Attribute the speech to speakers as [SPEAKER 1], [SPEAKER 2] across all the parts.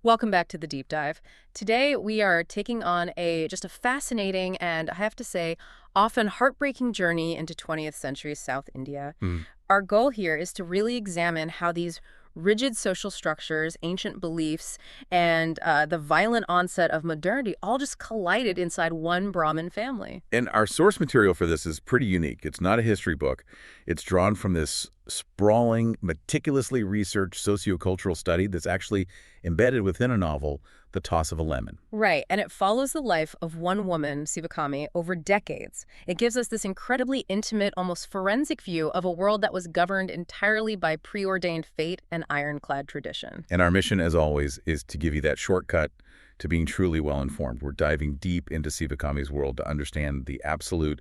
[SPEAKER 1] Welcome back to the deep dive. Today we are taking on just a fascinating and I have to say often heartbreaking journey into 20th century South India.
[SPEAKER 2] Mm.
[SPEAKER 1] Our goal here is to really examine how these rigid social structures, ancient beliefs, and the violent onset of modernity all just collided inside one Brahmin family.
[SPEAKER 2] And our source material for this is pretty unique. It's not a history book. It's drawn from this sprawling, meticulously researched sociocultural study that's actually embedded within a novel, The Toss of a Lemon.
[SPEAKER 1] Right, and it follows the life of one woman, Sivakami, over decades. It gives us this incredibly intimate, almost forensic view of a world that was governed entirely by preordained fate and ironclad tradition.
[SPEAKER 2] And our mission, as always, is to give you that shortcut to being truly well-informed. We're diving deep into Sivakami's world to understand the absolute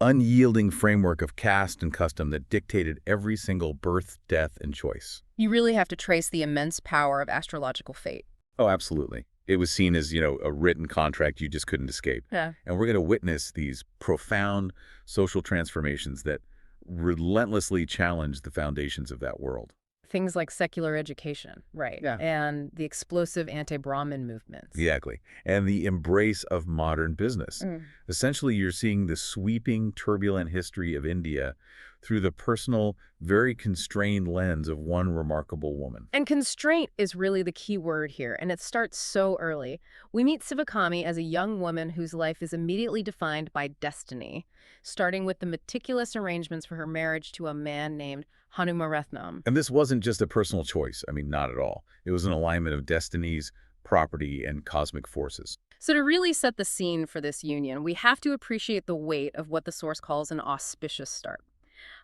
[SPEAKER 2] unyielding framework of caste and custom that dictated every single birth, death, and choice.
[SPEAKER 1] You really have to trace the immense power of astrological fate.
[SPEAKER 2] Oh, absolutely. It was seen as, a written contract you just couldn't escape.
[SPEAKER 1] Yeah.
[SPEAKER 2] And we're going to witness these profound social transformations that relentlessly challenge the foundations of that world.
[SPEAKER 1] Things like secular education, right?
[SPEAKER 2] Yeah.
[SPEAKER 1] And the explosive anti-Brahmin movements.
[SPEAKER 2] Exactly. And the embrace of modern business. Essentially, you're seeing the sweeping, turbulent history of India through the personal, very constrained lens of one remarkable woman.
[SPEAKER 1] And constraint is really the key word here, and it starts so early. We meet Sivakami as a young woman whose life is immediately defined by destiny, starting with the meticulous arrangements for her marriage to a man named Hanumaratnam.
[SPEAKER 2] And this wasn't just a personal choice. I mean, not at all. It was an alignment of destinies, property, and cosmic forces.
[SPEAKER 1] So to really set the scene for this union, we have to appreciate the weight of what the source calls an auspicious start.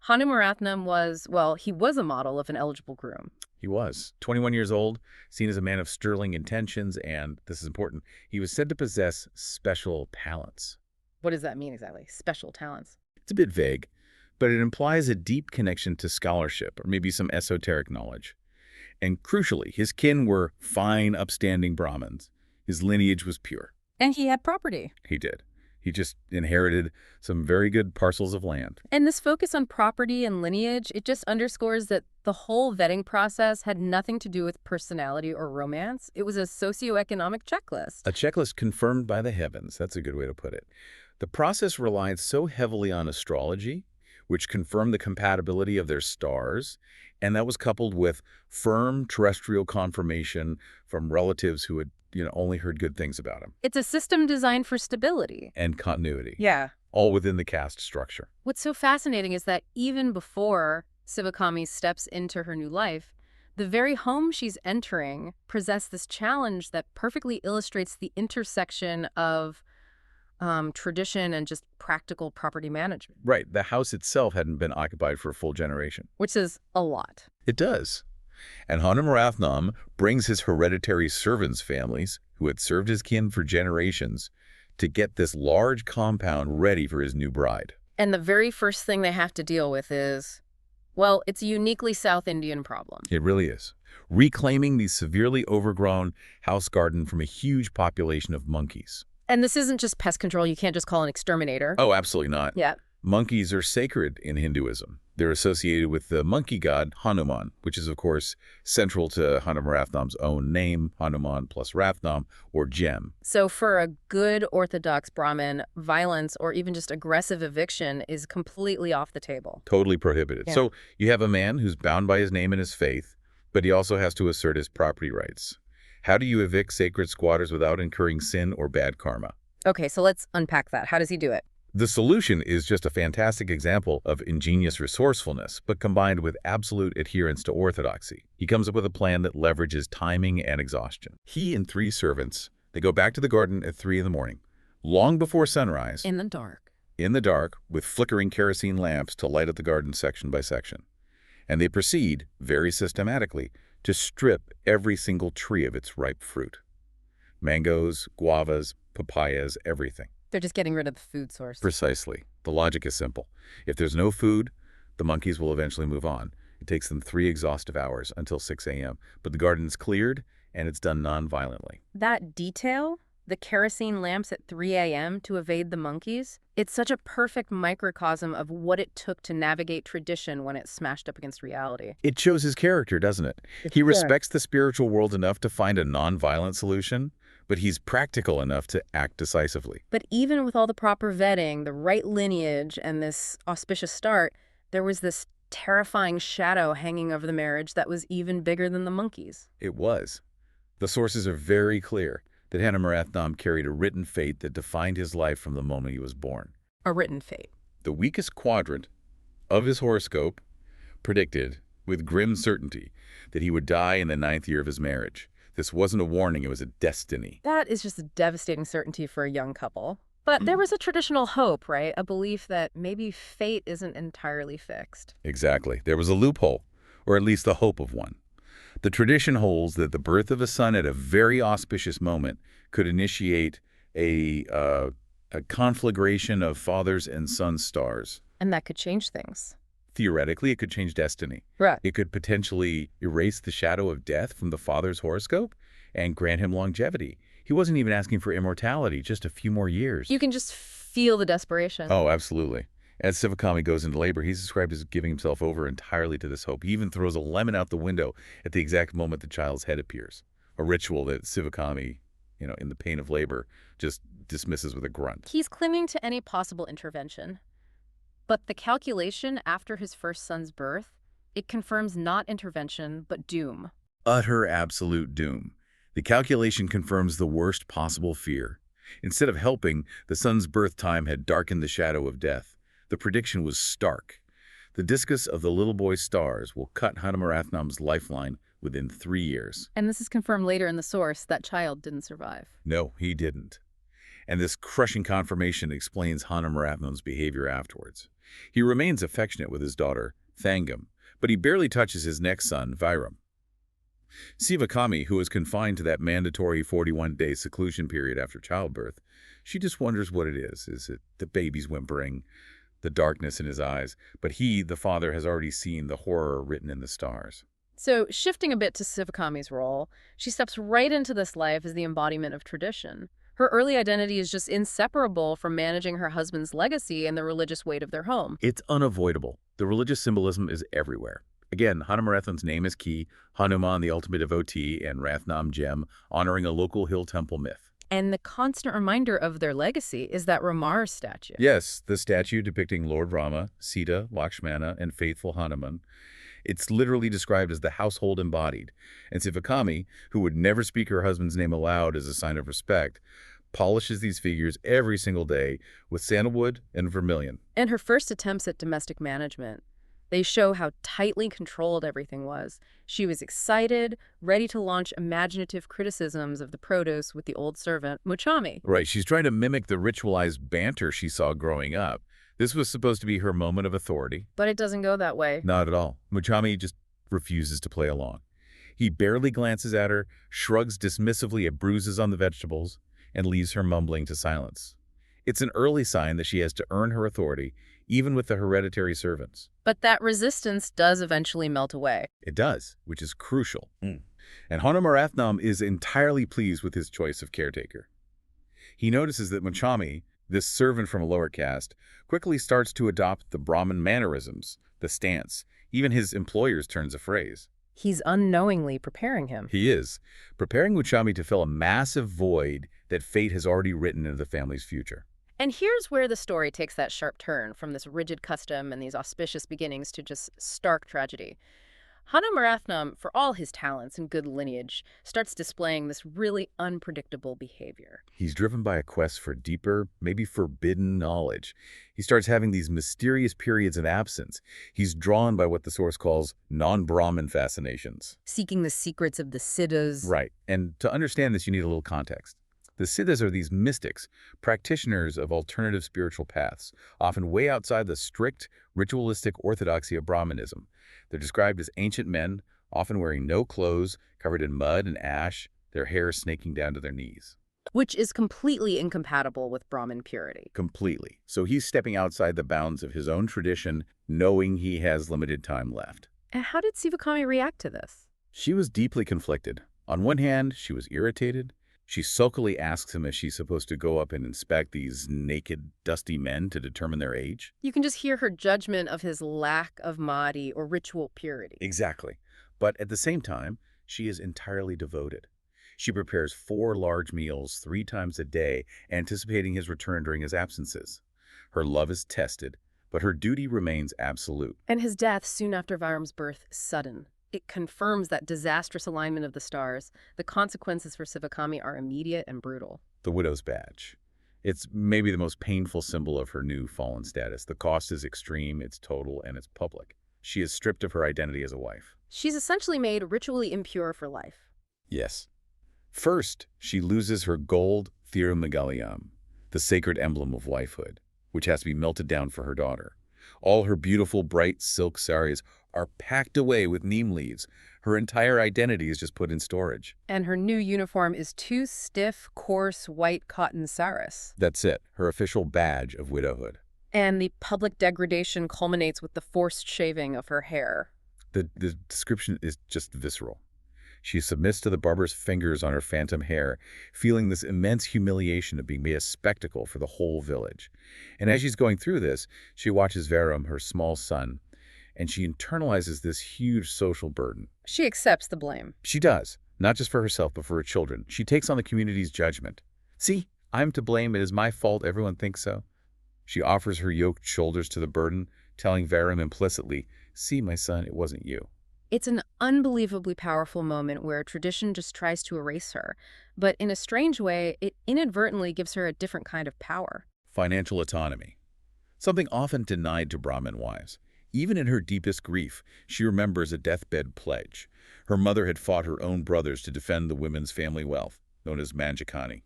[SPEAKER 1] Hanumaratnam he was a model of an eligible groom.
[SPEAKER 2] He was 21 years old, seen as a man of sterling intentions, and, this is important, he was said to possess special talents.
[SPEAKER 1] What does that mean exactly? Special talents.
[SPEAKER 2] It's a bit vague, but it implies a deep connection to scholarship, or maybe some esoteric knowledge. And crucially, his kin were fine, upstanding Brahmins. His lineage was pure.
[SPEAKER 1] And he had property.
[SPEAKER 2] He did. He just inherited some very good parcels of land.
[SPEAKER 1] And this focus on property and lineage, it just underscores that the whole vetting process had nothing to do with personality or romance. It was a socioeconomic checklist.
[SPEAKER 2] A checklist confirmed by the heavens. That's a good way to put it. The process relied so heavily on astrology, which confirmed the compatibility of their stars, and that was coupled with firm terrestrial confirmation from relatives who had only heard good things about him.
[SPEAKER 1] It's a system designed for stability.
[SPEAKER 2] And continuity.
[SPEAKER 1] Yeah.
[SPEAKER 2] All within the caste structure.
[SPEAKER 1] What's so fascinating is that even before Sivakami steps into her new life, the very home she's entering presents this challenge that perfectly illustrates the intersection of tradition and just practical property management.
[SPEAKER 2] Right. The house itself hadn't been occupied for a full generation.
[SPEAKER 1] Which is a lot.
[SPEAKER 2] It does. And Hanumaratnam brings his hereditary servants' families, who had served his kin for generations, to get this large compound ready for his new bride.
[SPEAKER 1] And the very first thing they have to deal with is, well, it's a uniquely South Indian problem.
[SPEAKER 2] It really is. Reclaiming the severely overgrown house garden from a huge population of monkeys.
[SPEAKER 1] And this isn't just pest control. You can't just call an exterminator.
[SPEAKER 2] Oh, absolutely not.
[SPEAKER 1] Yeah.
[SPEAKER 2] Monkeys are sacred in Hinduism. They're associated with the monkey god Hanuman, which is, of course, central to Hanumaratnam's own name, Hanuman plus Ratnam, or gem.
[SPEAKER 1] So for a good Orthodox Brahmin, violence or even just aggressive eviction is completely off the table.
[SPEAKER 2] Totally prohibited.
[SPEAKER 1] Yeah.
[SPEAKER 2] So you have a man who's bound by his name and his faith, but he also has to assert his property rights. How do you evict sacred squatters without incurring sin or bad karma?
[SPEAKER 1] Okay, so let's unpack that. How does he do it?
[SPEAKER 2] The solution is just a fantastic example of ingenious resourcefulness, but combined with absolute adherence to orthodoxy. He comes up with a plan that leverages timing and exhaustion. He and 3 servants, they go back to the garden at 3 in the morning, long before sunrise,
[SPEAKER 1] In the dark.
[SPEAKER 2] with flickering kerosene lamps to light up the garden section by section. And they proceed, very systematically, to strip every single tree of its ripe fruit. Mangoes, guavas, papayas, everything.
[SPEAKER 1] They're just getting rid of the food source.
[SPEAKER 2] Precisely. The logic is simple. If there's no food, the monkeys will eventually move on. It takes them 3 exhaustive hours until 6 a.m. But the garden's cleared, and it's done non-violently.
[SPEAKER 1] That detail, the kerosene lamps at 3 a.m. to evade the monkeys. It's such a perfect microcosm of what it took to navigate tradition when it smashed up against reality.
[SPEAKER 2] It shows his character, doesn't it? He respects the spiritual world enough to find a non-violent solution, but he's practical enough to act decisively.
[SPEAKER 1] But even with all the proper vetting, the right lineage, and this auspicious start, there was this terrifying shadow hanging over the marriage that was even bigger than the monkeys.
[SPEAKER 2] It was. The sources are very clear that Hanamarathnam carried a written fate that defined his life from the moment he was born.
[SPEAKER 1] A written fate.
[SPEAKER 2] The weakest quadrant of his horoscope predicted with grim certainty that he would die in the 9th year of his marriage. This wasn't a warning, it was a destiny.
[SPEAKER 1] That is just a devastating certainty for a young couple. But there was a traditional hope, right? A belief that maybe fate isn't entirely fixed.
[SPEAKER 2] Exactly. There was a loophole, or at least the hope of one. The tradition holds that the birth of a son at a very auspicious moment could initiate a conflagration of father's and son's stars.
[SPEAKER 1] And that could change things.
[SPEAKER 2] Theoretically, it could change destiny.
[SPEAKER 1] Right.
[SPEAKER 2] It could potentially erase the shadow of death from the father's horoscope and grant him longevity. He wasn't even asking for immortality, just a few more years.
[SPEAKER 1] You can just feel the desperation.
[SPEAKER 2] Oh, absolutely. As Sivakami goes into labor, he's described as giving himself over entirely to this hope. He even throws a lemon out the window at the exact moment the child's head appears. A ritual that Sivakami, in the pain of labor, just dismisses with a grunt.
[SPEAKER 1] He's clinging to any possible intervention. But the calculation after his first son's birth, it confirms not intervention, but doom.
[SPEAKER 2] Utter absolute doom. The calculation confirms the worst possible fear. Instead of helping, the son's birth time had darkened the shadow of death. The prediction was stark. The discus of the little boy's stars will cut Hanamarathnam's lifeline within 3 years.
[SPEAKER 1] And this is confirmed later in the source. That child didn't survive.
[SPEAKER 2] No, he didn't. And this crushing confirmation explains Hanamarathnam's behavior afterwards. He remains affectionate with his daughter, Thangam, but he barely touches his next son, Viram. Sivakami, who is confined to that mandatory 41-day seclusion period after childbirth, she just wonders what it is. Is it the baby's whimpering, the darkness in his eyes? But he, the father, has already seen the horror written in the stars.
[SPEAKER 1] So, shifting a bit to Sivakami's role, she steps right into this life as the embodiment of tradition. Her early identity is just inseparable from managing her husband's legacy and the religious weight of their home.
[SPEAKER 2] It's unavoidable. The religious symbolism is everywhere. Again, Hanamarathan's name is key, Hanuman, the ultimate devotee, and Rathnam gem, honoring a local hill temple myth.
[SPEAKER 1] And the constant reminder of their legacy is that Ramar statue.
[SPEAKER 2] Yes, the statue depicting Lord Rama, Sita, Lakshmana, and faithful Hanuman. It's literally described as the household embodied. And Sivakami, who would never speak her husband's name aloud as a sign of respect, polishes these figures every single day with sandalwood and vermilion.
[SPEAKER 1] And her first attempts at domestic management, they show how tightly controlled everything was. She was excited, ready to launch imaginative criticisms of the produce with the old servant, Muchami.
[SPEAKER 2] Right, she's trying to mimic the ritualized banter she saw growing up. This was supposed to be her moment of authority.
[SPEAKER 1] But it doesn't go that way.
[SPEAKER 2] Not at all. Muchami just refuses to play along. He barely glances at her, shrugs dismissively at bruises on the vegetables, and leaves her mumbling to silence. It's an early sign that she has to earn her authority, even with the hereditary servants.
[SPEAKER 1] But that resistance does eventually melt away.
[SPEAKER 2] It does, which is crucial. And Hanamarathnam is entirely pleased with his choice of caretaker. He notices that Muchami, this servant from a lower caste, quickly starts to adopt the Brahmin mannerisms, the stance, even his employer's turns of phrase.
[SPEAKER 1] He's unknowingly preparing him.
[SPEAKER 2] He is, preparing Muchami to fill a massive void that fate has already written into the family's future.
[SPEAKER 1] And here's where the story takes that sharp turn from this rigid custom and these auspicious beginnings to just stark tragedy. Hanamarathnam, for all his talents and good lineage, starts displaying this really unpredictable behavior.
[SPEAKER 2] He's driven by a quest for deeper, maybe forbidden knowledge. He starts having these mysterious periods of absence. He's drawn by what the source calls non-Brahmin fascinations.
[SPEAKER 1] Seeking the secrets of the Siddhas.
[SPEAKER 2] Right. And to understand this, you need a little context. The Siddhas are these mystics, practitioners of alternative spiritual paths, often way outside the strict, ritualistic orthodoxy of Brahmanism. They're described as ancient men, often wearing no clothes, covered in mud and ash, their hair snaking down to their knees.
[SPEAKER 1] Which is completely incompatible with Brahmin purity.
[SPEAKER 2] Completely. So he's stepping outside the bounds of his own tradition, knowing he has limited time left.
[SPEAKER 1] And how did Sivakami react to this?
[SPEAKER 2] She was deeply conflicted. On one hand, she was irritated. She sulkily asks him if she's supposed to go up and inspect these naked, dusty men to determine their age.
[SPEAKER 1] You can just hear her judgment of his lack of Mahdi or ritual purity.
[SPEAKER 2] Exactly. But at the same time, she is entirely devoted. She prepares 4 large meals 3 times a day, anticipating his return during his absences. Her love is tested, but her duty remains absolute.
[SPEAKER 1] And his death soon after Vyram's birth is sudden. It confirms that disastrous alignment of the stars. The consequences for Sivakami are immediate and brutal.
[SPEAKER 2] The widow's badge. It's maybe the most painful symbol of her new fallen status. The cost is extreme, it's total, and it's public. She is stripped of her identity as a wife.
[SPEAKER 1] She's essentially made ritually impure for life.
[SPEAKER 2] Yes. First, she loses her gold thirumagalium, the sacred emblem of wifehood, which has to be melted down for her daughter. All her beautiful, bright silk saris are packed away with neem leaves. Her entire identity is just put in storage.
[SPEAKER 1] And her new uniform is 2 stiff, coarse, white cotton saris.
[SPEAKER 2] That's it, her official badge of widowhood.
[SPEAKER 1] And the public degradation culminates with the forced shaving of her hair.
[SPEAKER 2] The description is just visceral. She submits to the barber's fingers on her phantom hair, feeling this immense humiliation of being made a spectacle for the whole village. And as she's going through this, she watches Vyram, her small son, and she internalizes this huge social burden.
[SPEAKER 1] She accepts the blame.
[SPEAKER 2] She does, not just for herself, but for her children. She takes on the community's judgment. See, I'm to blame. It is my fault. Everyone thinks so. She offers her yoked shoulders to the burden, telling Vyram implicitly, see, my son, it wasn't you.
[SPEAKER 1] It's an unbelievably powerful moment where tradition just tries to erase her, but in a strange way, it inadvertently gives her a different kind of power.
[SPEAKER 2] Financial autonomy. Something often denied to Brahmin wives. Even in her deepest grief, she remembers a deathbed pledge. Her mother had fought her own brothers to defend the women's family wealth, known as manjakani.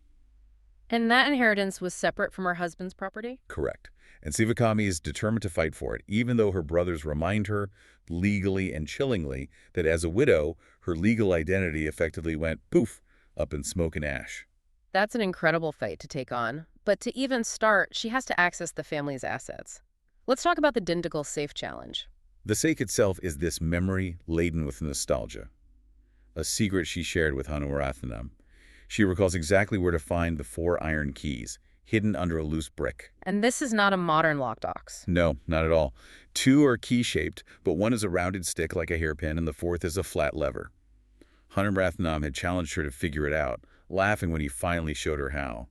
[SPEAKER 1] And that inheritance was separate from her husband's property?
[SPEAKER 2] Correct. And Sivakami is determined to fight for it, even though her brothers remind her, legally and chillingly, that as a widow, her legal identity effectively went poof, up in smoke and ash.
[SPEAKER 1] That's an incredible fight to take on. But to even start, she has to access the family's assets. Let's talk about the Dindigul safe challenge.
[SPEAKER 2] The safe itself is this memory laden with nostalgia, a secret she shared with Hanumarathanam. She recalls exactly where to find the 4 iron keys, hidden under a loose brick.
[SPEAKER 1] And this is not a modern lockbox.
[SPEAKER 2] No, not at all. 2 are key-shaped, but one is a rounded stick like a hairpin, and the 4th is a flat lever. Hanumarathanam had challenged her to figure it out, laughing when he finally showed her how.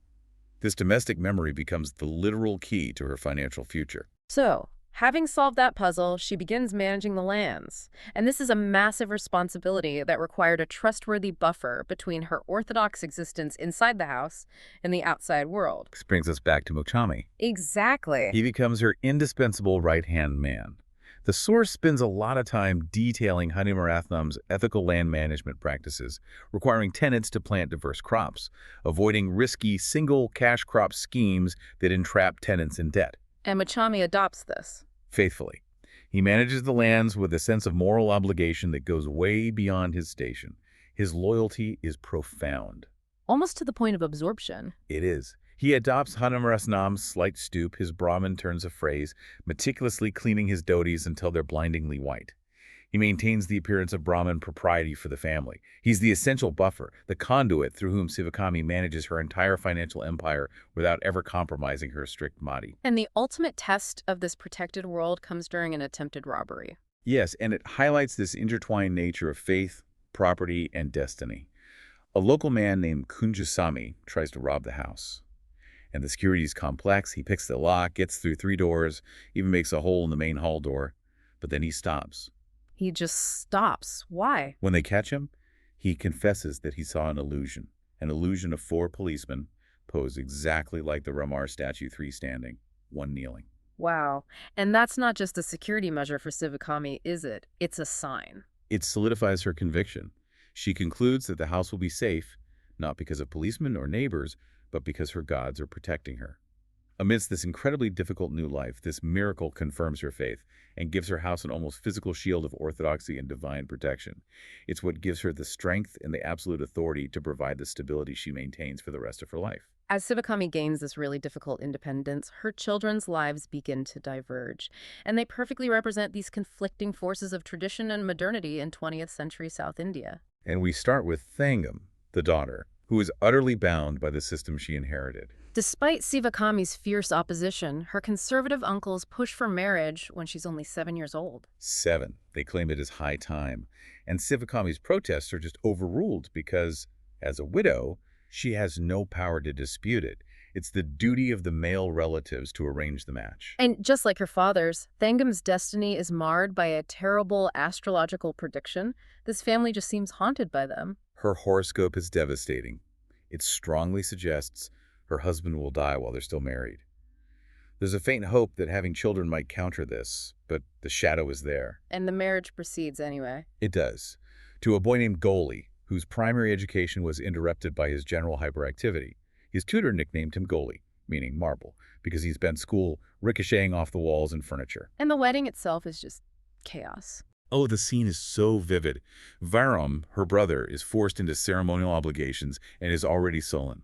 [SPEAKER 2] This domestic memory becomes the literal key to her financial future.
[SPEAKER 1] So, having solved that puzzle, she begins managing the lands. And this is a massive responsibility that required a trustworthy buffer between her orthodox existence inside the house and the outside world.
[SPEAKER 2] This brings us back to Muchami.
[SPEAKER 1] Exactly.
[SPEAKER 2] He becomes her indispensable right-hand man. The source spends a lot of time detailing Hanumarathanam's ethical land management practices, requiring tenants to plant diverse crops, avoiding risky single cash crop schemes that entrap tenants in debt.
[SPEAKER 1] And Muchami adopts this.
[SPEAKER 2] Faithfully. He manages the lands with a sense of moral obligation that goes way beyond his station. His loyalty is profound.
[SPEAKER 1] Almost to the point of absorption.
[SPEAKER 2] It is. He adopts Hanumarathanam's slight stoop, his Brahmin turns of phrase, meticulously cleaning his dhotis until they're blindingly white. He maintains the appearance of Brahmin propriety for the family. He's the essential buffer, the conduit through whom Sivakami manages her entire financial empire without ever compromising her strict Mahdi.
[SPEAKER 1] And the ultimate test of this protected world comes during an attempted robbery.
[SPEAKER 2] Yes, and it highlights this intertwined nature of faith, property, and destiny. A local man named Kunjasami tries to rob the house. And the security is complex. He picks the lock, gets through 3 doors, even makes a hole in the main hall door. But then he stops.
[SPEAKER 1] He just stops. Why?
[SPEAKER 2] When they catch him, he confesses that he saw an illusion of 4 policemen posed exactly like the Ramar statue, 3 standing, 1 kneeling.
[SPEAKER 1] Wow. And that's not just a security measure for Sivakami, is it? It's a sign.
[SPEAKER 2] It solidifies her conviction. She concludes that the house will be safe, not because of policemen or neighbors, but because her gods are protecting her. Amidst this incredibly difficult new life, this miracle confirms her faith and gives her house an almost physical shield of orthodoxy and divine protection. It's what gives her the strength and the absolute authority to provide the stability she maintains for the rest of her life.
[SPEAKER 1] As Sivakami gains this really difficult independence, her children's lives begin to diverge, and they perfectly represent these conflicting forces of tradition and modernity in 20th century South India.
[SPEAKER 2] And we start with Thangam, the daughter. who is utterly bound by the system she inherited.
[SPEAKER 1] Despite Sivakami's fierce opposition, her conservative uncles push for marriage when she's only 7 years old.
[SPEAKER 2] 7. They claim it is high time. And Sivakami's protests are just overruled because, as a widow, she has no power to dispute it. It's the duty of the male relatives to arrange the match.
[SPEAKER 1] And just like her father's, Thangam's destiny is marred by a terrible astrological prediction. This family just seems haunted by them.
[SPEAKER 2] Her horoscope is devastating. It strongly suggests her husband will die while they're still married. There's a faint hope that having children might counter this, but the shadow is there.
[SPEAKER 1] And the marriage proceeds anyway.
[SPEAKER 2] It does. To a boy named Goli, whose primary education was interrupted by his general hyperactivity. His tutor nicknamed him Goli, meaning marble, because he spent school ricocheting off the walls and furniture.
[SPEAKER 1] And the wedding itself is just chaos.
[SPEAKER 2] Oh, the scene is so vivid. Varum, her brother, is forced into ceremonial obligations and is already sullen.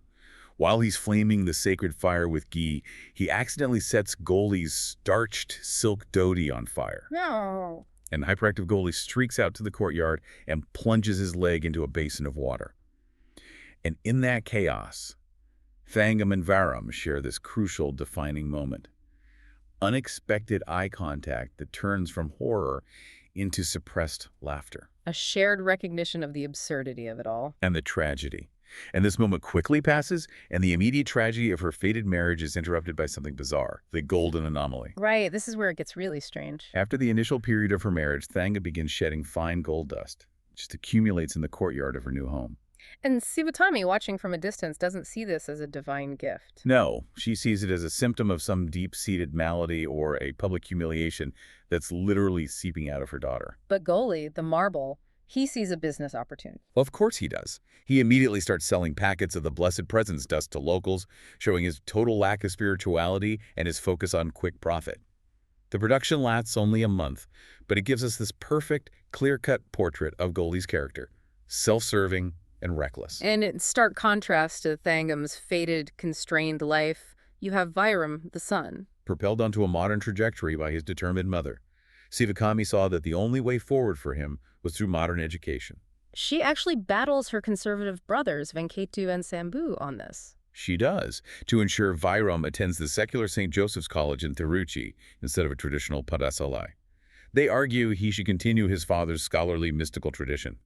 [SPEAKER 2] While he's flaming the sacred fire with ghee, he accidentally sets Goli's starched silk dhoti on fire.
[SPEAKER 1] No.
[SPEAKER 2] And hyperactive Goli streaks out to the courtyard and plunges his leg into a basin of water. And in that chaos, Thangam and Varum share this crucial defining moment. Unexpected eye contact that turns from horror into suppressed laughter.
[SPEAKER 1] A shared recognition of the absurdity of it all.
[SPEAKER 2] And the tragedy. And this moment quickly passes, and the immediate tragedy of her fated marriage is interrupted by something bizarre, the golden anomaly.
[SPEAKER 1] Right, this is where it gets really strange.
[SPEAKER 2] After the initial period of her marriage, Thanga begins shedding fine gold dust. It just accumulates in the courtyard of her new home.
[SPEAKER 1] And Sivakami, watching from a distance, doesn't see this as a divine gift.
[SPEAKER 2] No, she sees it as a symptom of some deep-seated malady or a public humiliation that's literally seeping out of her daughter.
[SPEAKER 1] But Goli, the marble, he sees a business opportunity.
[SPEAKER 2] Well, of course he does. He immediately starts selling packets of the Blessed Presence dust to locals, showing his total lack of spirituality and his focus on quick profit. The production lasts only a month, but it gives us this perfect, clear-cut portrait of Goli's character, self-serving and reckless.
[SPEAKER 1] And in stark contrast to Thangam's fated, constrained life, you have Varum, the son.
[SPEAKER 2] Propelled onto a modern trajectory by his determined mother, Sivakami saw that the only way forward for him was through modern education.
[SPEAKER 1] She actually battles her conservative brothers, Venketu and Sambhu, on this.
[SPEAKER 2] She does, to ensure Varum attends the secular St. Joseph's College in Tiruchi instead of a traditional Padasalai. They argue he should continue his father's scholarly mystical tradition.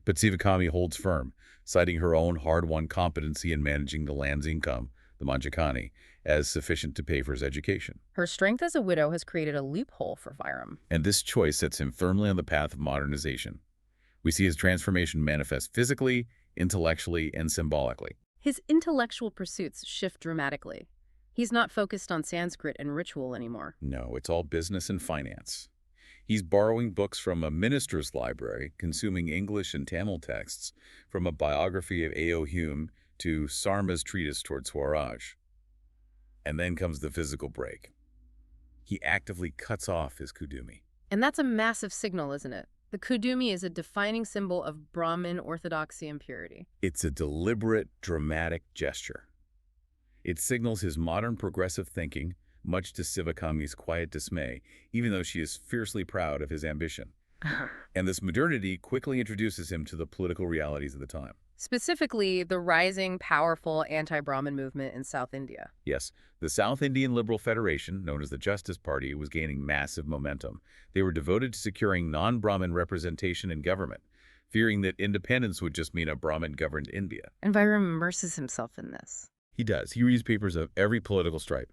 [SPEAKER 2] But Sivakami holds firm, citing her own hard-won competency in managing the land's income, the Manjakani, as sufficient to pay for his education.
[SPEAKER 1] Her strength as a widow has created a loophole for Varum.
[SPEAKER 2] And this choice sets him firmly on the path of modernization. We see his transformation manifest physically, intellectually, and symbolically.
[SPEAKER 1] His intellectual pursuits shift dramatically. He's not focused on Sanskrit and ritual anymore.
[SPEAKER 2] No, it's all business and finance. He's borrowing books from a minister's library, consuming English and Tamil texts, from a biography of A.O. Hume to Sarma's treatise toward Swaraj. And then comes the physical break. He actively cuts off his kudumi.
[SPEAKER 1] And that's a massive signal, isn't it? The kudumi is a defining symbol of Brahmin orthodoxy and purity.
[SPEAKER 2] It's a deliberate, dramatic gesture. It signals his modern progressive thinking, much to Sivakami's quiet dismay, even though she is fiercely proud of his ambition. And this modernity quickly introduces him to the political realities of the time.
[SPEAKER 1] Specifically, the rising, powerful anti-Brahmin movement in South India.
[SPEAKER 2] Yes, the South Indian Liberal Federation, known as the Justice Party, was gaining massive momentum. They were devoted to securing non-Brahmin representation in government, fearing that independence would just mean a Brahmin-governed India.
[SPEAKER 1] And Varum immerses himself in this.
[SPEAKER 2] He does. He reads papers of every political stripe.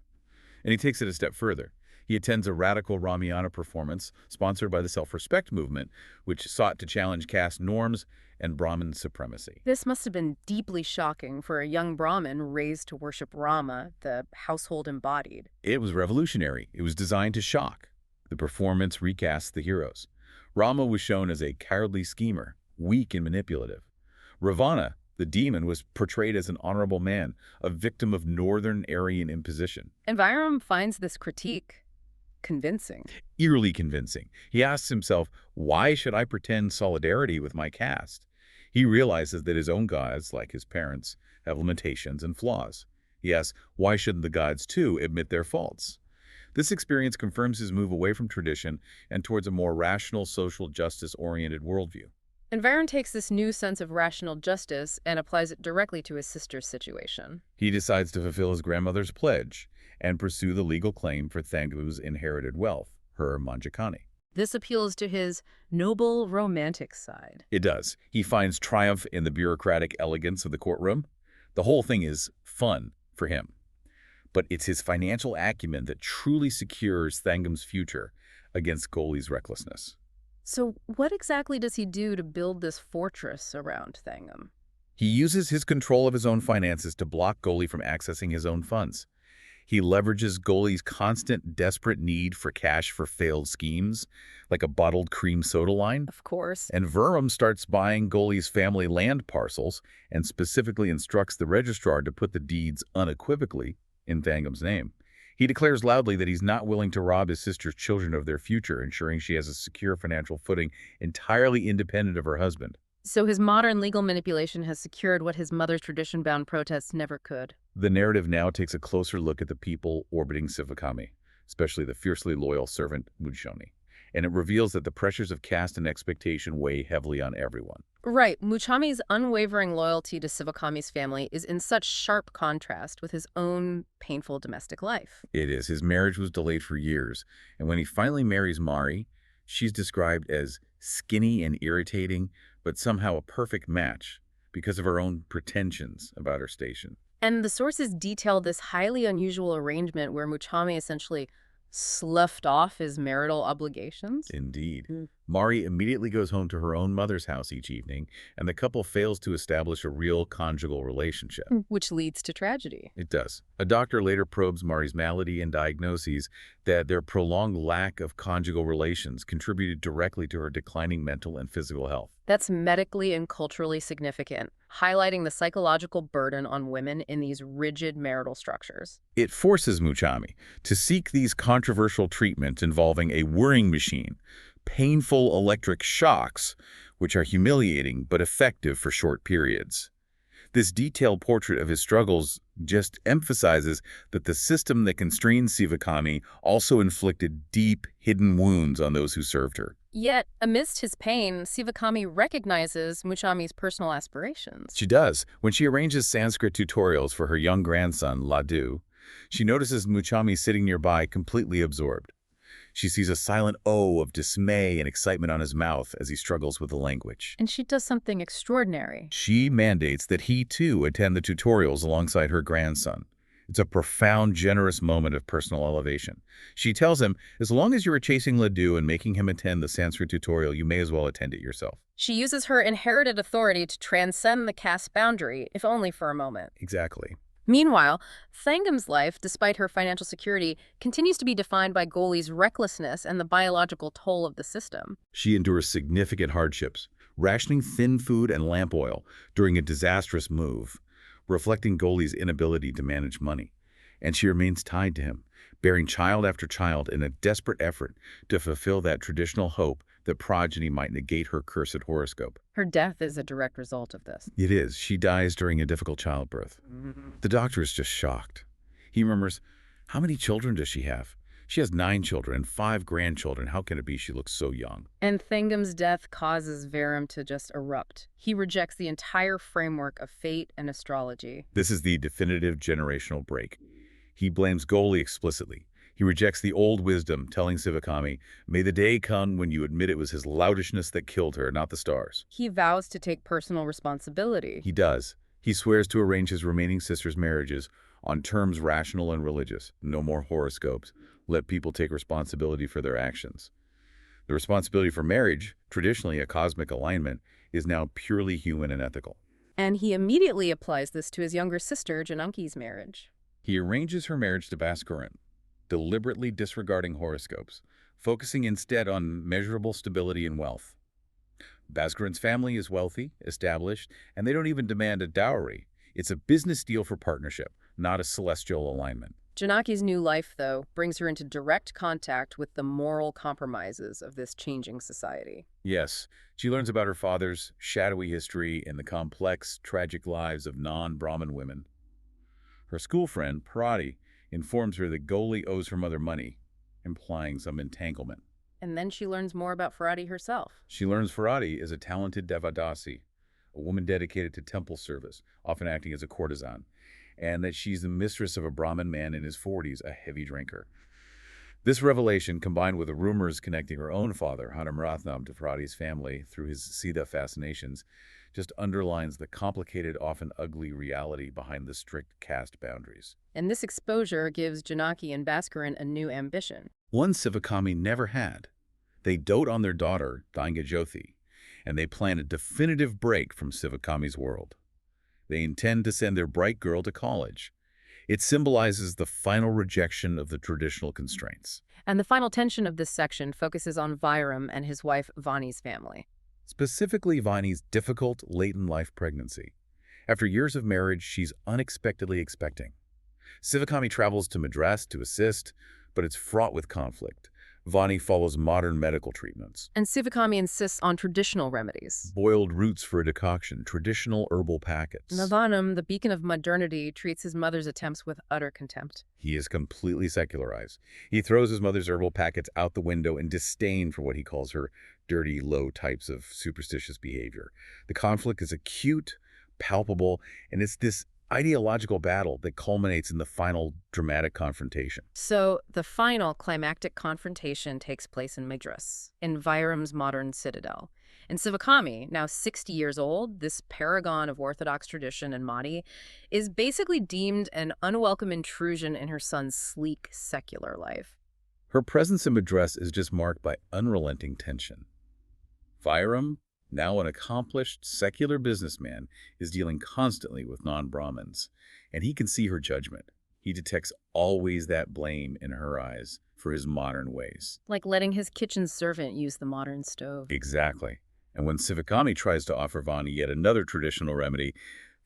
[SPEAKER 2] And he takes it a step further. He attends a radical Ramayana performance sponsored by the Self-Respect movement, which sought to challenge caste norms and Brahmin supremacy.
[SPEAKER 1] This must have been deeply shocking for a young Brahmin raised to worship Rama, the household embodied.
[SPEAKER 2] It was revolutionary. It was designed to shock. The performance recast the heroes. Rama was shown as a cowardly schemer, weak and manipulative. Ravana, the demon, was portrayed as an honorable man, a victim of northern Aryan imposition.
[SPEAKER 1] And Varum finds this critique convincing.
[SPEAKER 2] Eerily convincing. He asks himself, why should I pretend solidarity with my caste? He realizes that his own gods, like his parents, have limitations and flaws. He asks, why shouldn't the gods too admit their faults? This experience confirms his move away from tradition and towards a more rational, social justice-oriented worldview.
[SPEAKER 1] And Varun takes this new sense of rational justice and applies it directly to his sister's situation.
[SPEAKER 2] He decides to fulfill his grandmother's pledge and pursue the legal claim for Thangu's inherited wealth, her Manjakani.
[SPEAKER 1] This appeals to his noble romantic side.
[SPEAKER 2] It does. He finds triumph in the bureaucratic elegance of the courtroom. The whole thing is fun for him. But it's his financial acumen that truly secures Thangum's future against Goli's recklessness.
[SPEAKER 1] So what exactly does he do to build this fortress around Thangum?
[SPEAKER 2] He uses his control of his own finances to block Goli from accessing his own funds. He leverages Goli's constant, desperate need for cash for failed schemes, like a bottled cream soda line.
[SPEAKER 1] Of course.
[SPEAKER 2] And Vurum starts buying Goli's family land parcels and specifically instructs the registrar to put the deeds unequivocally in Thangum's name. He declares loudly that he's not willing to rob his sister's children of their future, ensuring she has a secure financial footing entirely independent of her husband.
[SPEAKER 1] So his modern legal manipulation has secured what his mother's tradition-bound protests never could.
[SPEAKER 2] The narrative now takes a closer look at the people orbiting Sivakami, especially the fiercely loyal servant Muchami, and it reveals that the pressures of caste and expectation weigh heavily on everyone.
[SPEAKER 1] Right. Muchami's unwavering loyalty to Sivakami's family is in such sharp contrast with his own painful domestic life.
[SPEAKER 2] It is. His marriage was delayed for years, and when he finally marries Mari, she's described as skinny and irritating, but somehow a perfect match because of her own pretensions about her station.
[SPEAKER 1] And the sources detail this highly unusual arrangement where Muchami essentially sloughed off his marital obligations.
[SPEAKER 2] Indeed.
[SPEAKER 1] Mm.
[SPEAKER 2] Mari immediately goes home to her own mother's house each evening, and the couple fails to establish a real conjugal relationship.
[SPEAKER 1] Which leads to tragedy.
[SPEAKER 2] It does. A doctor later probes Mari's malady and diagnoses that their prolonged lack of conjugal relations contributed directly to her declining mental and physical health.
[SPEAKER 1] That's medically and culturally significant, highlighting the psychological burden on women in these rigid marital structures.
[SPEAKER 2] It forces Muchami to seek these controversial treatments involving a whirring machine, painful electric shocks, which are humiliating but effective for short periods. This detailed portrait of his struggles just emphasizes that the system that constrained Sivakami also inflicted deep, hidden wounds on those who served her.
[SPEAKER 1] Yet, amidst his pain, Sivakami recognizes Muchami's personal aspirations.
[SPEAKER 2] She does. When she arranges Sanskrit tutorials for her young grandson, Ladu, she notices Muchami sitting nearby, completely absorbed. She sees a silent O of dismay and excitement on his mouth as he struggles with the language.
[SPEAKER 1] And she does something extraordinary.
[SPEAKER 2] She mandates that he, too, attend the tutorials alongside her grandson. It's a profound, generous moment of personal elevation. She tells him, as long as you are chasing Ladu and making him attend the Sanskrit tutorial, you may as well attend it yourself.
[SPEAKER 1] She uses her inherited authority to transcend the caste boundary, if only for a moment.
[SPEAKER 2] Exactly.
[SPEAKER 1] Meanwhile, Thangum's life, despite her financial security, continues to be defined by Goli's recklessness and the biological toll of the system.
[SPEAKER 2] She endures significant hardships, rationing thin food and lamp oil during a disastrous move, reflecting Goli's inability to manage money. And she remains tied to him, bearing child after child in a desperate effort to fulfill that traditional hope that progeny might negate her cursed horoscope.
[SPEAKER 1] Her death is a direct result of this.
[SPEAKER 2] It is. She dies during a difficult childbirth. The doctor is just shocked. He murmurs, how many children does she have? She has 9 children and 5 grandchildren. How can it be she looks so young?
[SPEAKER 1] And Thangum's death causes Varum to just erupt. He rejects the entire framework of fate and astrology.
[SPEAKER 2] This is the definitive generational break. He blames Goli explicitly. He rejects the old wisdom, telling Sivakami, may the day come when you admit it was his loudishness that killed her, not the stars.
[SPEAKER 1] He vows to take personal responsibility.
[SPEAKER 2] He does. He swears to arrange his remaining sisters' marriages on terms rational and religious. No more horoscopes. Let people take responsibility for their actions. The responsibility for marriage, traditionally a cosmic alignment, is now purely human and ethical.
[SPEAKER 1] And he immediately applies this to his younger sister, Jananki's marriage.
[SPEAKER 2] He arranges her marriage to Bhaskaran, deliberately disregarding horoscopes, focusing instead on measurable stability and wealth. Bhaskaran's family is wealthy, established, and they don't even demand a dowry. It's a business deal for partnership, not a celestial alignment.
[SPEAKER 1] Jananki's new life, though, brings her into direct contact with the moral compromises of this changing society.
[SPEAKER 2] Yes, she learns about her father's shadowy history and the complex, tragic lives of non-Brahmin women. Her school friend, Parati, informs her that Goli owes her mother money, implying some entanglement.
[SPEAKER 1] And then she learns more about Ferrati herself.
[SPEAKER 2] She learns Ferrati is a talented devadasi, a woman dedicated to temple service, often acting as a courtesan, and that she's the mistress of a Brahmin man in his 40s, a heavy drinker. This revelation, combined with the rumors connecting her own father, Hanumaratnam, to Ferrati's family through his Siddha fascinations, just underlines the complicated, often ugly reality behind the strict caste boundaries.
[SPEAKER 1] And this exposure gives Janaki and Bhaskaran a new ambition.
[SPEAKER 2] One Sivakami never had. They dote on their daughter, Jyoti, and they plan a definitive break from Sivakami's world. They intend to send their bright girl to college. It symbolizes the final rejection of the traditional constraints.
[SPEAKER 1] And the final tension of this section focuses on Vyram and his wife Vani's family.
[SPEAKER 2] Specifically, Vani's difficult, late-in-life pregnancy. After years of marriage, she's unexpectedly expecting. Sivakami travels to Madras to assist, but it's fraught with conflict. Vani follows modern medical treatments.
[SPEAKER 1] And Sivakami insists on traditional remedies.
[SPEAKER 2] Boiled roots for a decoction, traditional herbal packets.
[SPEAKER 1] Navanam, the beacon of modernity, treats his mother's attempts with utter contempt.
[SPEAKER 2] He is completely secularized. He throws his mother's herbal packets out the window in disdain for what he calls her dirty, low types of superstitious behavior. The conflict is acute, palpable, and it's this ideological battle that culminates in the final dramatic confrontation.
[SPEAKER 1] So the final climactic confrontation takes place in Madras, in Vyram's modern citadel. And Sivakami, now 60 years old, this paragon of Orthodox tradition and Mahdi, is basically deemed an unwelcome intrusion in her son's sleek, secular life.
[SPEAKER 2] Her presence in Madras is just marked by unrelenting tension. Vyram, now an accomplished, secular businessman, is dealing constantly with non-Brahmins, and he can see her judgment. He detects always that blame in her eyes for his modern ways.
[SPEAKER 1] Like letting his kitchen servant use the modern stove.
[SPEAKER 2] Exactly. And when Sivakami tries to offer Vani yet another traditional remedy,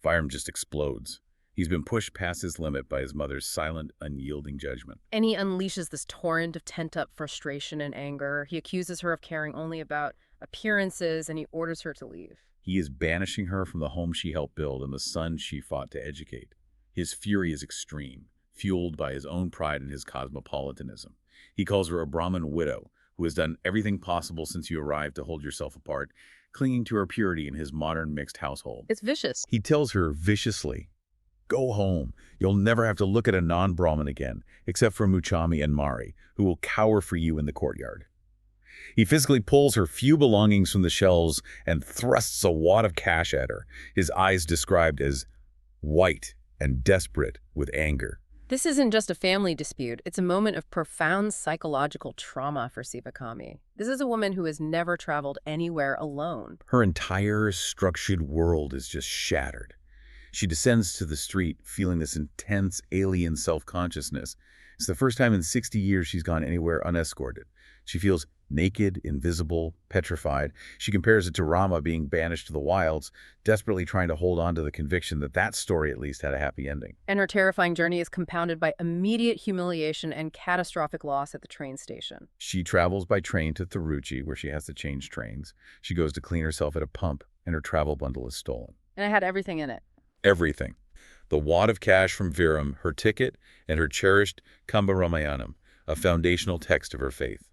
[SPEAKER 2] Vyram just explodes. He's been pushed past his limit by his mother's silent, unyielding judgment.
[SPEAKER 1] And he unleashes this torrent of pent-up frustration and anger. He accuses her of caring only about appearances, and he orders her to leave.
[SPEAKER 2] He is banishing her from the home she helped build and the son she fought to educate. His fury is extreme, fueled by his own pride and his cosmopolitanism. He calls her a Brahmin widow who has done everything possible since you arrived to hold yourself apart, clinging to her purity in his modern mixed household.
[SPEAKER 1] It's vicious.
[SPEAKER 2] He tells her viciously, "Go home. You'll never have to look at a non-Brahmin again, except for Muchami and Mari, who will cower for you in the courtyard." He physically pulls her few belongings from the shelves and thrusts a wad of cash at her, his eyes described as white and desperate with anger.
[SPEAKER 1] This isn't just a family dispute. It's a moment of profound psychological trauma for Sivakami. This is a woman who has never traveled anywhere alone.
[SPEAKER 2] Her entire structured world is just shattered. She descends to the street, feeling this intense alien self-consciousness. It's the first time in 60 years she's gone anywhere unescorted. She feels naked, invisible, petrified. She compares it to Rama being banished to the wilds, desperately trying to hold on to the conviction that that story at least had a happy ending.
[SPEAKER 1] And her terrifying journey is compounded by immediate humiliation and catastrophic loss at the train station.
[SPEAKER 2] She travels by train to Thiruchi, where she has to change trains. She goes to clean herself at a pump, and her travel bundle is stolen.
[SPEAKER 1] And it had everything in it.
[SPEAKER 2] Everything. The wad of cash from Vyram, her ticket, and her cherished Kamba Ramayanam, a foundational text of her faith.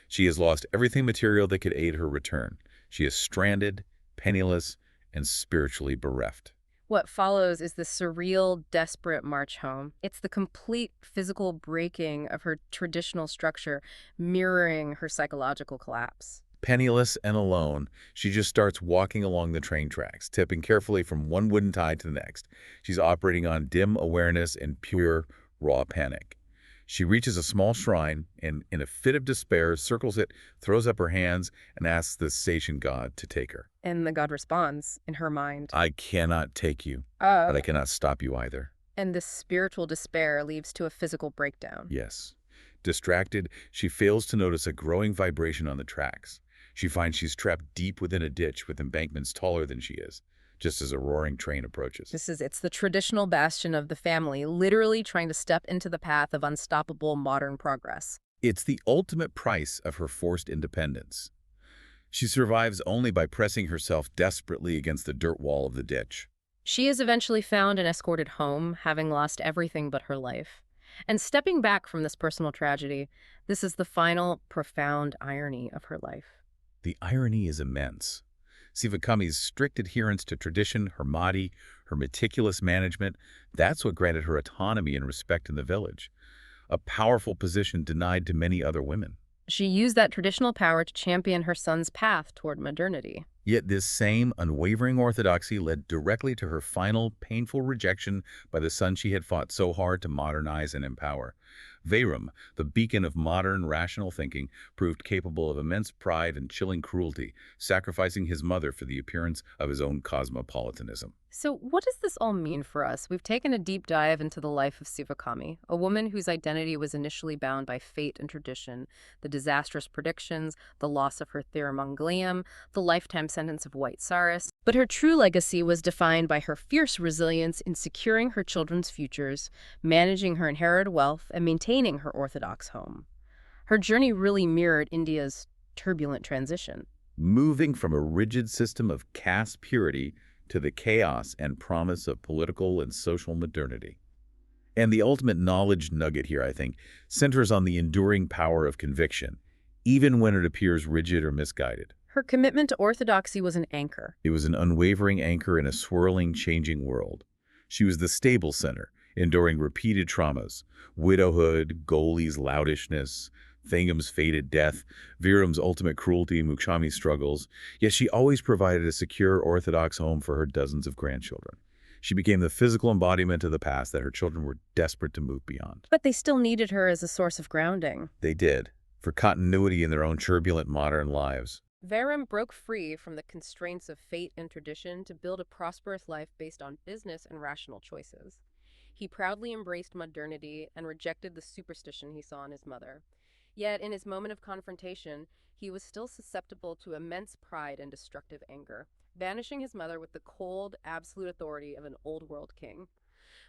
[SPEAKER 2] She has lost everything material that could aid her return. She is stranded, penniless, and spiritually bereft.
[SPEAKER 1] What follows is the surreal, desperate march home. It's the complete physical breaking of her traditional structure, mirroring her psychological collapse.
[SPEAKER 2] Penniless and alone, she just starts walking along the train tracks, tipping carefully from one wooden tie to the next. She's operating on dim awareness and pure, raw panic. She reaches a small shrine and, in a fit of despair, circles it, throws up her hands, and asks the station god to take her.
[SPEAKER 1] And the god responds, in her mind,
[SPEAKER 2] "I cannot take you, but I cannot stop you either."
[SPEAKER 1] And this spiritual despair leads to a physical breakdown.
[SPEAKER 2] Yes. Distracted, she fails to notice a growing vibration on the tracks. She finds she's trapped deep within a ditch with embankments taller than she is, just as a roaring train approaches.
[SPEAKER 1] It's the traditional bastion of the family, literally trying to step into the path of unstoppable modern progress.
[SPEAKER 2] It's the ultimate price of her forced independence. She survives only by pressing herself desperately against the dirt wall of the ditch.
[SPEAKER 1] She is eventually found and escorted home, having lost everything but her life. And stepping back from this personal tragedy, this is the final profound irony of her life.
[SPEAKER 2] The irony is immense. Sivakami's strict adherence to tradition, her madi, her meticulous management, that's what granted her autonomy and respect in the village, a powerful position denied to many other women.
[SPEAKER 1] She used that traditional power to champion her son's path toward modernity.
[SPEAKER 2] Yet this same unwavering orthodoxy led directly to her final, painful rejection by the son she had fought so hard to modernize and empower. Veyram, the beacon of modern, rational thinking, proved capable of immense pride and chilling cruelty, sacrificing his mother for the appearance of his own cosmopolitanism.
[SPEAKER 1] So, what does this all mean for us? We've taken a deep dive into the life of Sivakami, a woman whose identity was initially bound by fate and tradition, the disastrous predictions, the loss of her Thirumangalam, the lifetime sentence of white Saris. But her true legacy was defined by her fierce resilience in securing her children's futures, managing her inherited wealth, and maintaining her orthodox home. Her journey really mirrored India's turbulent transition.
[SPEAKER 2] Moving from a rigid system of caste purity to the chaos and promise of political and social modernity. And the ultimate knowledge nugget here, I think, centers on the enduring power of conviction, even when it appears rigid or misguided.
[SPEAKER 1] Her commitment to orthodoxy was an anchor.
[SPEAKER 2] It was an unwavering anchor in a swirling, changing world. She was the stable center, enduring repeated traumas, widowhood, Goli's loudishness, Thangam's fated death, Viram's ultimate cruelty, Muchami's struggles, yet she always provided a secure Orthodox home for her dozens of grandchildren. She became the physical embodiment of the past that her children were desperate to move beyond.
[SPEAKER 1] But they still needed her as a source of grounding.
[SPEAKER 2] They did, for continuity in their own turbulent modern lives.
[SPEAKER 1] Varam broke free from the constraints of fate and tradition to build a prosperous life based on business and rational choices. He proudly embraced modernity and rejected the superstition he saw in his mother. Yet, in his moment of confrontation, he was still susceptible to immense pride and destructive anger, banishing his mother with the cold, absolute authority of an old-world king.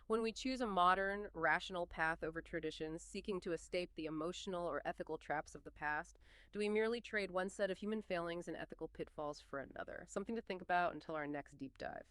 [SPEAKER 1] When we choose a modern, rational path over traditions, seeking to escape the emotional or ethical traps of the past, do we merely trade one set of human failings and ethical pitfalls for another? Something to think about until our next deep dive.